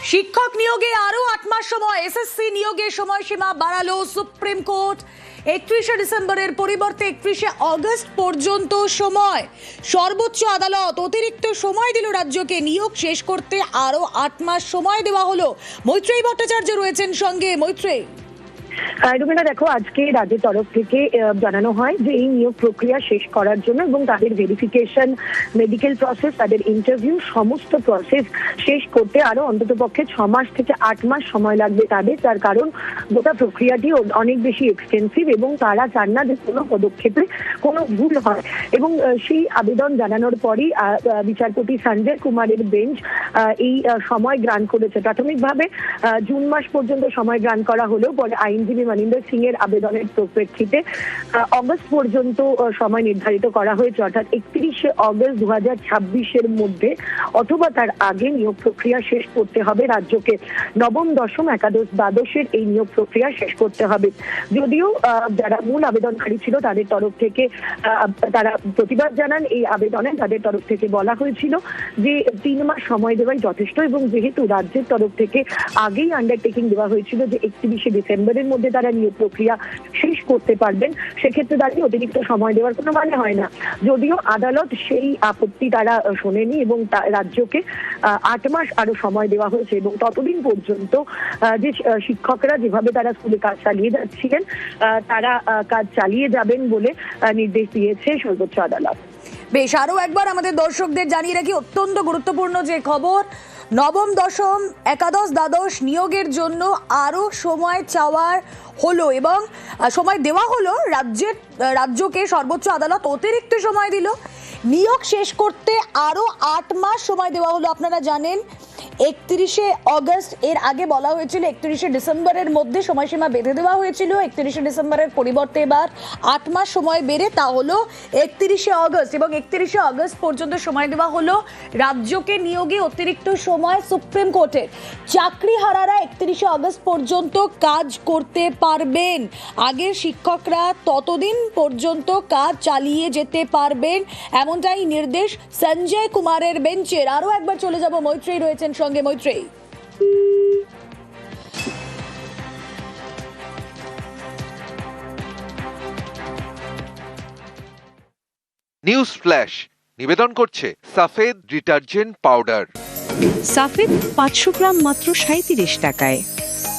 শিক্ষক নিয়োগে আরো 8 মাস সময়, এসএসসি নিয়োগের সময়সীমা বাড়ালো সুপ্রিম কোর্ট। 31শে ডিসেম্বরের পরিবর্তে 31শে আগস্ট পর্যন্ত সময়। সর্বোচ্চ আদালত অতিরিক্ত সময় দিল রাজ্যকে, নিয়োগ শেষ করতে আরো 8 মাস সময় দেওয়া হলো। মৈত্রেয়ী ভট্টাচার্য রয়েছেন সঙ্গে। মৈত্রেয়ী, রুবিনা, দেখো, আজকে রাজ্যের তরফ থেকে জানানো হয় যে এই নিয়োগ প্রক্রিয়া শেষ করার জন্য এবং তাদের ভেরিফিকেশন, মেডিকেল প্রসেস, তাদের ইন্টারভিউ, সমস্ত প্রসেস শেষ করতে আরো অন্ততপক্ষে 6 মাস থেকে 8 মাস সময় লাগবে তাদের। তার কারণ গোটা প্রক্রিয়াটি অনেক বেশি এক্সটেন্সিভ এবং তারা চান না যে কোনো পদক্ষেপে কোনো ভুল হয়। এবং সেই আবেদন জানানোর পরই বিচারপতি সঞ্জয় কুমারের বেঞ্চ এই সময় গ্রান্ট করেছে। প্রাথমিকভাবে জুন মাস পর্যন্ত সময় গ্রান্ট করা হলেও পরে আইনজীবী মনিন্দর সিং এর আবেদনের পরিপ্রেক্ষিতে অগস্ট পর্যন্ত সময় নির্ধারিত করা হয়েছে। অর্থাৎ 31শে আগস্ট 2026-এর মধ্যে অথবা তার আগে নিয়োগ প্রক্রিয়া শেষ করতে হবে রাজ্যকে। নবম, দশম, একাদশ, দ্বাদশের এই নিয়োগ প্রক্রিয়া শেষ করতে হবে। যদিও যারা মূল আবেদনকারী ছিল তাদের তরফ থেকে তারা প্রতিবাদ জানান এই আবেদনে। তাদের তরফ থেকে বলা হয়েছিল যে 3 মাস সময় দেওয়াই যথেষ্ট এবং যেহেতু রাজ্যের তরফ থেকে আগেই আন্ডারটেকিং দেওয়া হয়েছিল যে 31শে ডিসেম্বরের মধ্যে তারা নিয়োগ প্রক্রিয়া শেষ করতে পারবেন, সেক্ষেত্রে দাঁড়িয়ে অতিরিক্ত সময় দেওয়ার কোনো মানে হয় না। যদিও আদালত সেই আপত্তি তারা শোনেনি এবং রাজ্যকে 8 মাস আরো সময় দেওয়া হয়েছে এবং ততদিন পর্যন্ত যে শিক্ষকরা যেভাবে তারা স্কুলে কাজ চালিয়ে যাচ্ছিলেন তারা কাজ চালিয়ে যাবেন বলে নির্দেশ দিয়েছে সর্বোচ্চ আদালত। বেশ, আরো একবার আমাদের দর্শকদের জানিয়ে রাখি অত্যন্ত গুরুত্বপূর্ণ যে খবর, নবম, দশম, একাদশ, দ্বাদশ নিয়োগের জন্য আরো সময় চাওয়ার হলো এবং সময় দেওয়া হলো। রাজ্যকে সর্বোচ্চ আদালত অতিরিক্ত সময় দিল, নিয়োগ শেষ করতে আরো 8 মাস সময় দেওয়া হলো। আপনারা জানেন 31শে আগস্ট, এর আগে বলা হয়েছিল 31শে ডিসেম্বরের মধ্যে সময়সীমা বেঁধে দেওয়া হয়েছিল। 31শে ডিসেম্বরের পরিবর্তে এবার 8 মাস সময় বেড়ে তা হলো 31শে আগস্ট এবং 31শে আগস্ট পর্যন্ত সময় দেওয়া হলো রাজ্যকে নিয়োগে অতিরিক্ত সময় সুপ্রিম কোর্টের। চাকরিহারারা 31শে আগস্ট পর্যন্ত কাজ করতে পারবেন। আগের শিক্ষকরা ততদিন পর্যন্ত কাজ চালিয়ে যেতে পারবেন, এমনটাই নির্দেশ সঞ্জয় কুমারের বেঞ্চের। আরো একবার চলে যাব, মৈত্রেয়ী রয়েছেন সঙ্গে। মৈত্রেয়ী, নিউজ ফ্ল্যাশ নিবেদন করছে সাফেদ ডিটারজেন্ট পাউডার। সাফেদ 500 গ্রাম মাত্র 37 টাকায়।